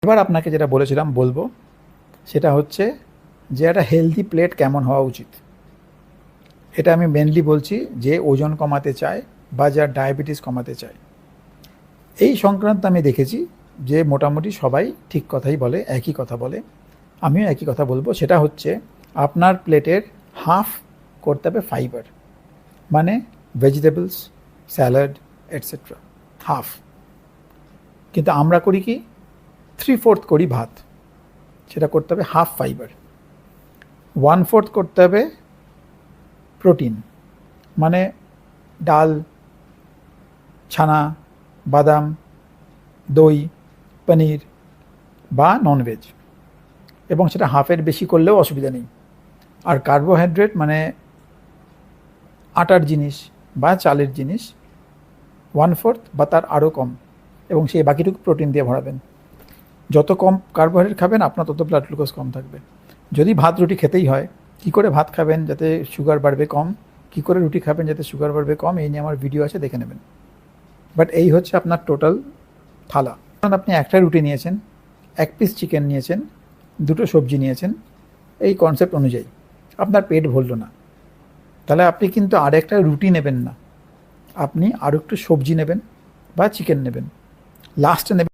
এবার আপনাকে যেটা বলেছিলাম বলবো সেটা হচ্ছে যে একটা হেলদি প্লেট কেমন হওয়া উচিত। এটা আমি মেনলি বলছি যে ওজন কমাতে চায় বা যার ডায়াবেটিস কমাতে চায়। এই সংক্রান্ত আমি দেখেছি যে মোটামুটি সবাই ঠিক কথাই বলে, একই কথা বলে। আমিও একই কথা বলবো, সেটা হচ্ছে আপনার প্লেটের হাফ করতে হবে ফাইবার, মানে ভেজিটেবলস, স্যালাড, এটসেট্রা, হাফ। কিন্তু আমরা করি কি, 3/4 করি ভাত, সেটা করতে হবে হাফ ফাইবার। 1/4 করতে হবে প্রোটিন, মানে ডাল, ছানা, বাদাম, দই, পনির বা ননভেজ, এবং সেটা হাফের বেশি করলেও অসুবিধা নেই। আর কার্বোহাইড্রেট মানে আটার জিনিস বা চালের জিনিস 1/4 বা তার আরও কম, এবং সেই বাকিটুকু প্রোটিন দিয়ে ভরাবেন। যত কম কার্বোহাইড্রেট খাবেন আপনার তত ব্লাড গ্লুকোজ কম থাকবে। যদি ভাত রুটি খেতেই হয়, কী করে ভাত খাবেন যাতে সুগার বাড়বে কম, কী করে রুটি খাবেন যাতে সুগার বাড়বে কম, এই নিয়ে আমার ভিডিও আছে, দেখে নেবেন। বাট এই হচ্ছে আপনার টোটাল থালা। আপনি একটা রুটি নিয়েছেন, 1 পিস চিকেন নিয়েছেন, 2টো সবজি নিয়েছেন, এই কনসেপ্ট অনুযায়ী আপনার পেট ভরল না, তাহলে আপনি কিন্তু আর একটা রুটি নেবেন না, আপনি আরও একটু সবজি নেবেন বা চিকেন নেবেন, লাস্টে নেবেন